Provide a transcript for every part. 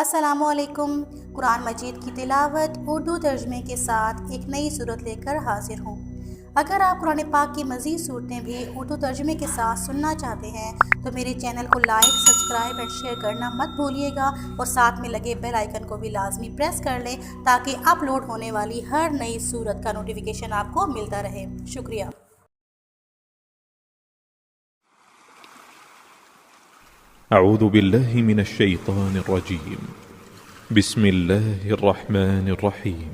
अस्सलामुअलैकुम। कुरान मजीद की तिलावत उर्दू तर्जमे के साथ एक नई सूरत लेकर हाजिर हूँ। अगर आप कुरान पाक की मज़ीद सूरतें भी उर्दू तर्जमे के साथ सुनना चाहते हैं तो मेरे चैनल को लाइक, सब्सक्राइब एंड शेयर करना मत भूलिएगा और साथ में लगे बेल आइकन को भी लाजमी प्रेस कर लें ताकि अपलोड होने वाली हर नई सूरत का नोटिफिकेशन आपको मिलता रहे। शुक्रिया। أعوذ بالله من الشيطان الرجيم. بسم الله الرحمن الرحيم.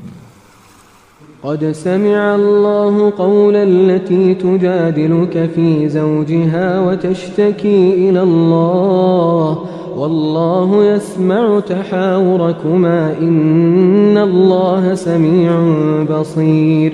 قد سمع الله قول التي تجادلك في زوجها وتشتكي إلى الله والله يسمع تحاوركما إن الله سميع بصير.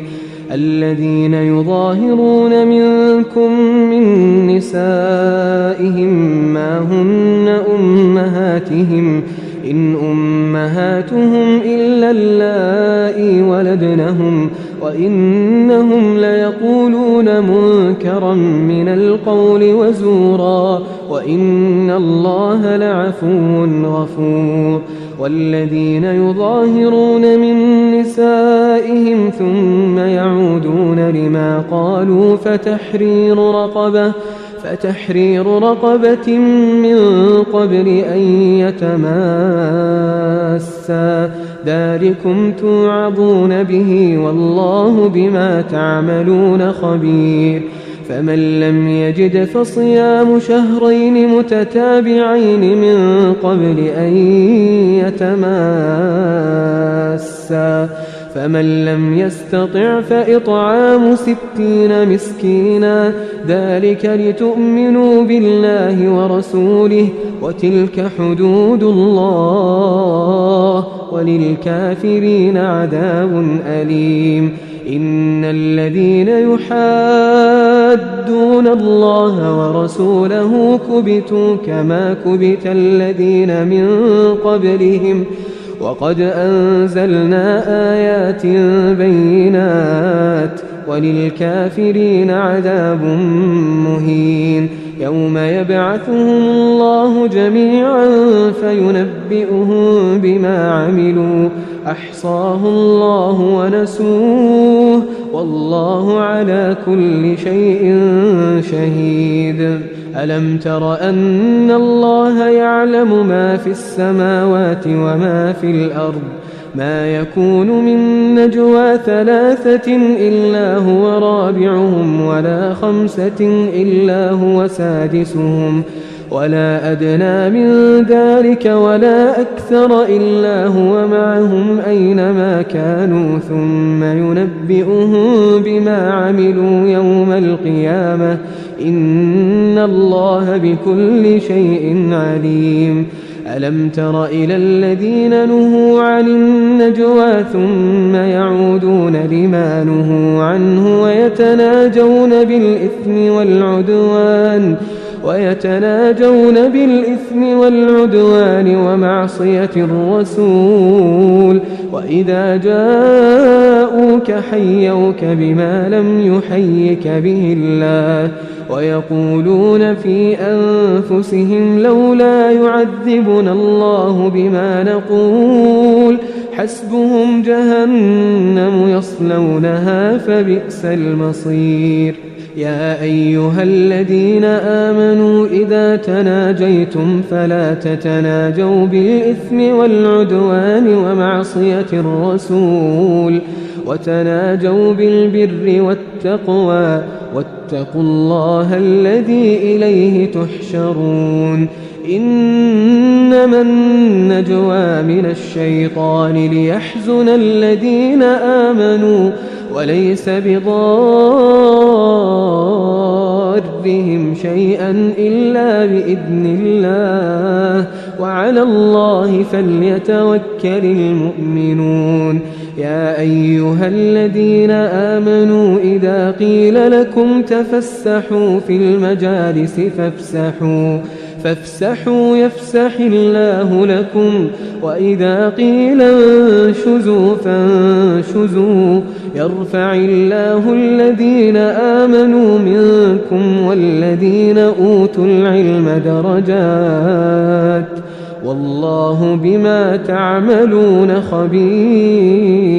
الذين يظاهرون منكم من نسائهم ما هن أمهاتهم إن أمهاتهم إلا اللائي ولدنهم وإنهم ليقولون منكرا من القول وزورا وإن الله لعفو غفور. والذين يظاهرون من نسائهم ثم يعودون لما قالوا فتحرير رقبة من قبل أن يتماسا ذلكم توعظون به والله بما تعملون خبير. فمن لم يجد فصيام شهرين متتابعين من قبل أن يتماسا فمن لم يستطع فإطعام 60 مسكينا ذلك لتؤمنوا بالله ورسوله وتلك حدود الله وللكافرين عذاب أليم. إن الذين يحادون الله ورسوله كبتوا كما كبت الذين من قبلهم وقد أنزلنا آيات بينات وللكافرين عذاب مهين. يوم يبعثهم الله جميعا فينبئهم بما عملوا أحصاه الله ونسوه والله على كل شيء شهيد. ألم تر أن الله يعلم ما في السماوات وما في الأرض ما يكون من نجوى 3 إلا هو رابعهم ولا 5 إلا هو سادسهم ولا أدنى من ذلك ولا أكثر إلا هو معهم أينما كانوا ثم ينبئهم بما عملوا يوم القيامة إن الله بكل شيء عليم. ألم تر إلى الذين نهوا عن النجوى ثم يعودون لما نهوا عنه ويتناجون بالإثم والعدوان ومعصية الرسول وإذا جاءوك حيوك بما لم يحيك به الله ويقولون في أنفسهم لولا يعذبنا الله بما نقول حسبهم جهنم يصلونها فبئس المصير. يا أيها الذين آمنوا إذا تناجيتم فلا تتناجوا بالإثم والعدوان ومعصية الرسول وتناجوا بالبر والتقوى واتقوا الله الذي إليه تحشرون. إنما النجوى من الشيطان ليحزن الذين آمنوا وليس بضارهم شيئا إلا بإذن الله وعلى الله فليتوكل المؤمنون. يا أيها الذين آمنوا إذا قيل لكم تفسحوا في المجالس فافسحوا يفسح الله لكم وإذا قيل انشزوا فانشزوا يرفع الله الذين آمنوا منكم والذين أوتوا العلم درجات والله بما تعملون خبير.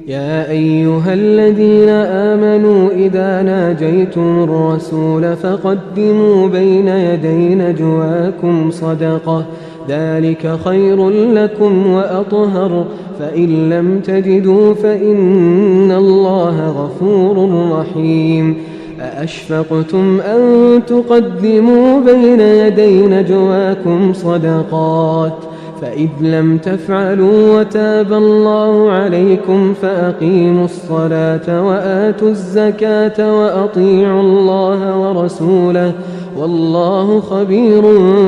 يا أيها الذين آمنوا إذا ناجيتم الرسول فقدموا بين يدي نجواكم صدقة ذلك خير لكم وأطهر فإن لم تجدوا فإن الله غفور رحيم. أأشفقتم أن تقدموا بين يدي نجواكم صدقات فإذ لم تفعلوا وتاب الله عليكم فأقيموا الصلاة وآتوا الزكاة وأطيعوا الله ورسوله والله خبير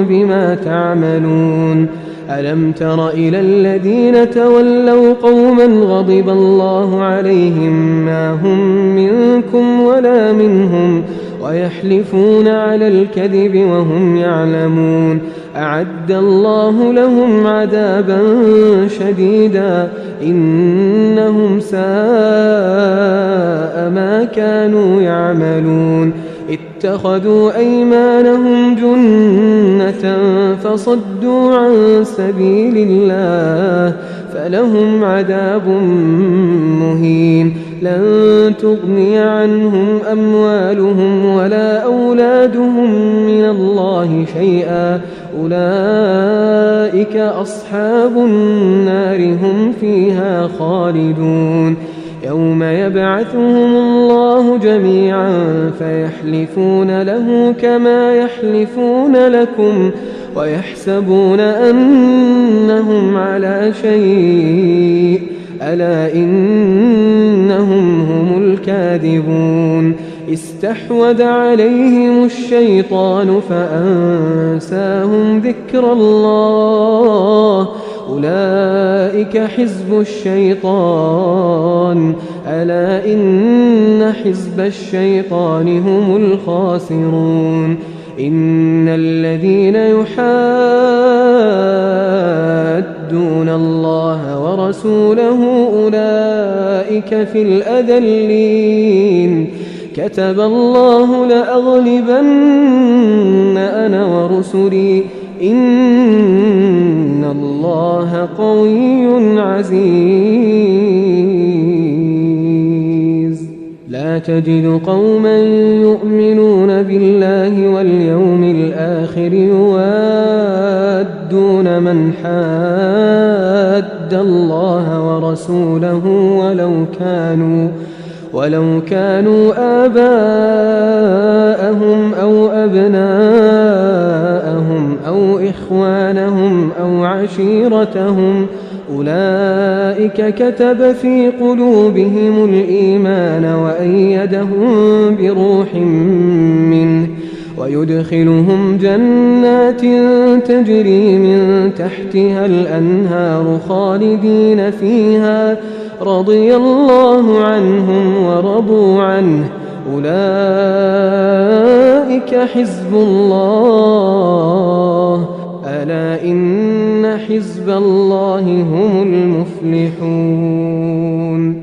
بما تعملون. ألم تر إلى الذين تولوا قوما غضب الله عليهم ما هم منكم ولا منهم ويحلفون على الكذب وهم يعلمون أعد الله لهم عذابا شديدا إنهم ساء ما كانوا يعملون. اتخذوا أيمانهم جنة فصدوا عن سبيل الله فلهم عذاب مهين. لن تغني عنهم أموالهم ولا أولادهم من الله شيئا أولئك أصحاب النار هم فيها خالدون. يوم يبعثهم الله جميعا فيحلفون له كما يحلفون لكم ويحسبون أنهم على شيء ألا إنهم هم الكاذبون. استحوذ عليهم الشيطان فأنساهم ذكر الله أولئك حزب الشيطان ألا إن حزب الشيطان هم الخاسرون. إن الذين يحادون الله ورسوله أولئك في الأذلين. كتب الله لأغلبن أنا ورسلي إن الله قوي عزيز. لا تجد قوما يؤمنون بالله واليوم الآخر يوادون من حاد الله ورسوله ولو كانوا آباءهم أو أبناءهم أو إخوانهم أو عشيرتهم أولئك كتب في قلوبهم الإيمان وأيدهم بروح منه ويدخلهم جنات تجري من تحتها الأنهار خالدين فيها رضي الله عنهم ورضوا عنه أولئك حزب الله ألا إن حزب الله هم المفلحون.